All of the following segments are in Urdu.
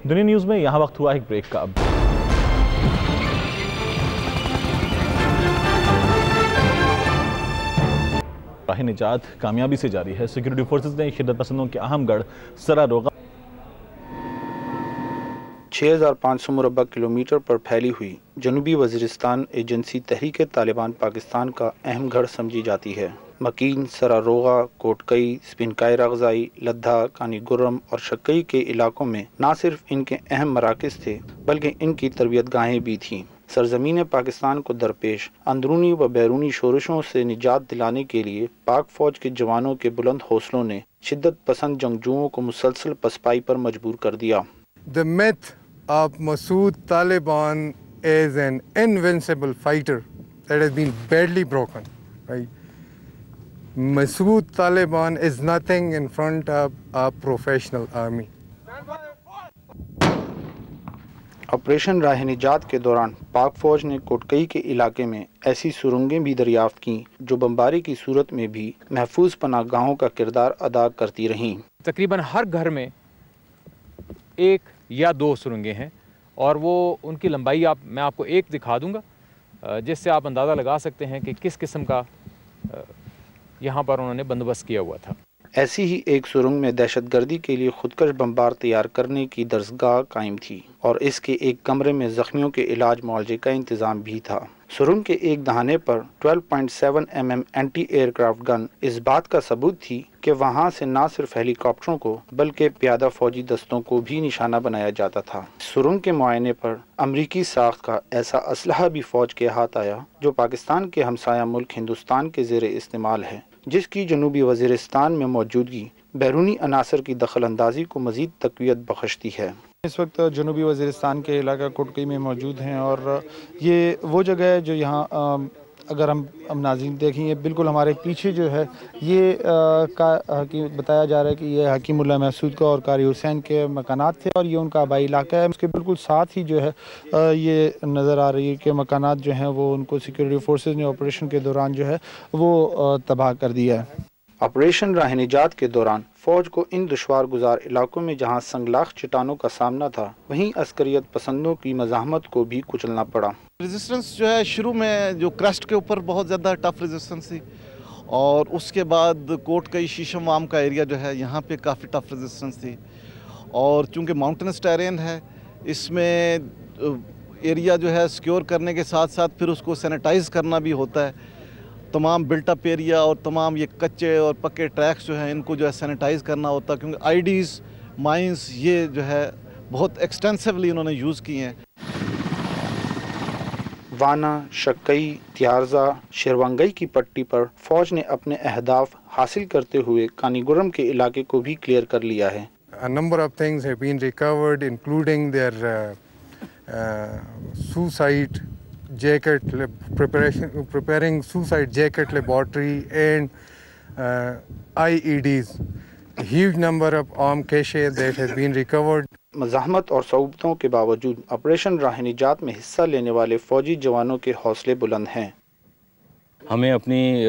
دنیا نیوز میں یہاں وقت ہوا ایک بریک کا۔ اب راہ نجات کامیابی سے جاری ہے۔ سیکورٹی فورسز نے شدت پسندوں کے اہم گڑھ سرا روغا 6500 مربع کلومیٹر پر پھیلی ہوئی جنوبی وزیرستان ایجنسی تحریک طالبان پاکستان کا اہم گڑھ سمجھی جاتی ہے۔ مکین، سرا روغا، کوٹکئی، سپنکائی رغزائی، لدھا، کانی گرم اور شکئی کے علاقوں میں نہ صرف ان کے اہم مراکز تھے بلکہ ان کی تربیت گاہیں بھی تھیں۔ سرزمین پاکستان کو درپیش اندرونی و بیرونی شورشوں سے نجات دلانے کے لیے پاک فوج کے جوانوں کے بلند حوصلوں نے شدت پسند جنگجوؤں کو مسلسل پسپائی پر مجبور کر دیا۔ The myth of Masood Taliban as an invincible fighter that has been badly broken, right? Masood Taliban is nothing in front of a professional army. Operation راہ نجات کے دوران پاک فوج نے کوٹکئی کے علاقے میں ایسی سرنگیں بھی دریافت کیں جو بمباری کی صورت میں بھی محفوظ پناہ گاہوں کا کردار ادا کرتی رہیں۔ تقریباً ہر گھر میں ایک یا دو سرنگیں ہیں اور وہ ان کی لمبائی میں آپ کو ایک دکھا دوں گا جس سے آپ اندازہ لگا سکتے ہیں کہ کس قسم کا یہاں پر انہوں نے بندوبست کیا ہوا تھا۔ ایسی ہی ایک سرنگ میں دہشت گردی کے لیے خودکش بمبار تیار کرنے کی درسگاہ قائم تھی اور اس کے ایک کمرے میں زخمیوں کے علاج معالجے کا انتظام بھی تھا۔ سرنگ کے ایک دہانے پر 12.7 mm اینٹی ایئر کرافٹ گن اس بات کا ثبوت تھی کہ وہاں سے نہ صرف ہیلی کاپٹروں کو بلکہ پیادہ فوجی دستوں کو بھی نشانہ بنایا جاتا تھا۔ سرنگ کے معائنے پر امریکی ساخت کا ایسا اسلحہ بھی فوج کے ہاتھ آیا جو پاکستان کے ہمسایہ ملک ہندوستان کے زیر استعمال ہے، جس کی جنوبی وزیرستان میں موجودگی بیرونی عناصر کی دخل اندازی کو مزید تقویت بخشتی ہے۔ اس وقت جنوبی وزیرستان کے علاقہ کوٹکئی میں موجود ہیں اور یہ وہ جگہ ہے جو یہاں اگر ہم ناظرین دیکھیں یہ بالکل ہمارے پیچھے جو ہے یہ بتایا جا رہا ہے کہ یہ حکیم اللہ محسود کا اور قاری حسین کے مکانات تھے اور یہ ان کا آبائی علاقہ ہے۔ اس کے بالکل ساتھ ہی جو ہے یہ نظر آ رہی ہے کہ مکانات جو ہیں وہ ان کو سیکورٹی فورسز نے آپریشن کے دوران جو ہے وہ تباہ کر دیا ہے۔ آپریشن راہ نجات کے دوران فوج کو ان دشوار گزار علاقوں میں جہاں سنگلاخ چٹانوں کا سامنا تھا وہیں عسکریت پسندوں کی مزاحمت کو بھی کچلنا پڑا۔ ریزسٹنس جو ہے شروع میں جو کرسٹ کے اوپر بہت زیادہ ٹف ریزسٹنس تھی اور اس کے بعد کوٹکئی شیشم وام کا ایریا جو ہے یہاں پہ کافی ٹف ریزسٹنس تھی اور چونکہ ماؤنٹنس ٹیرین ہے اس میں ایریا جو ہے سیکیور کرنے کے ساتھ ساتھ پھر اس کو سینیٹائز کرنا بھی ہوتا ہے۔ تمام بلٹ اپ ایریا اور تمام یہ کچے اور پکے ٹریکس جو ہیں ان کو جو ہے سینیٹائز کرنا ہوتا ہے کیونکہ آئی ڈیز مائنز یہ جو ہے بہت ایکسٹینسولی انہوں نے یوز کی ہیں۔ وانا، شکئی، تیارزا، شیروانگئی کی پٹی پر فوج نے اپنے اہداف حاصل کرتے ہوئے کانی گرم کے علاقے کو بھی کلیئر کر لیا ہے۔ A number of things have been recovered, including their suicide jacket preparing suicide jacket laboratory and IEDs. A huge number of armed caches that has been recovered. مزاحمت اور صعوبتوں کے باوجود آپریشن راہ نجات میں حصہ لینے والے فوجی جوانوں کے حوصلے بلند ہیں۔ ہمیں اپنی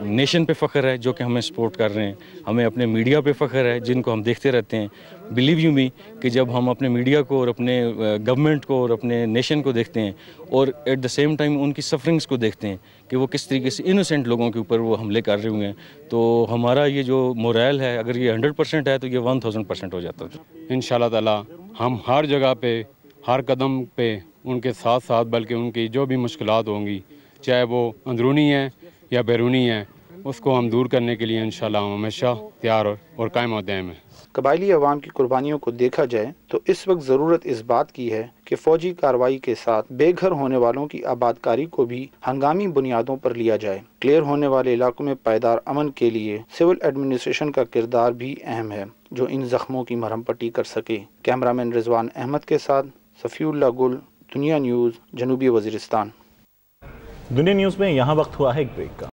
نیشن پہ فخر ہے جو کہ ہمیں سپورٹ کر رہے ہیں، ہمیں اپنے میڈیا پہ فخر ہے جن کو ہم دیکھتے رہتے ہیں۔ بلیو یو می کہ جب ہم اپنے میڈیا کو اور اپنے گورنمنٹ کو اور اپنے نیشن کو دیکھتے ہیں اور ایٹ دا سیم ٹائم ان کی سفرنگز کو دیکھتے ہیں کہ وہ کس طریقے سے انوسینٹ لوگوں کے اوپر وہ حملے کر رہے ہوئے ہیں، تو ہمارا یہ جو مورائل ہے اگر یہ 100% ہے تو یہ 1000% ہو جاتا ہے۔ انشاءاللہ تعالی ہم ہر جگہ پہ ہر قدم پہ ان کے ساتھ ساتھ بلکہ ان کی جو بھی مشکلات ہوں گی چاہے وہ اندرونی ہیں یا بیرونی ہیں اس کو ہم دور کرنے کے لیے انشاءاللہ ہم ہمیشہ تیار اور قائم و دائم ہیں۔ قبائلی عوام کی قربانیوں کو دیکھا جائے تو اس وقت ضرورت اس بات کی ہے کہ فوجی کارروائی کے ساتھ بے گھر ہونے والوں کی آبادکاری کو بھی ہنگامی بنیادوں پر لیا جائے۔ کلیئر ہونے والے علاقوں میں پائیدار امن کے لیے سول ایڈمنسٹریشن کا کردار بھی اہم ہے جو ان زخموں کی مرہم پٹی کر سکے۔ کیمرامین رضوان احمد کے ساتھ صفی اللہ گل، دنیا نیوز، جنوبی وزیرستان۔ دنیا نیوز میں یہاں وقت ہوا ہے ایک بریک کا۔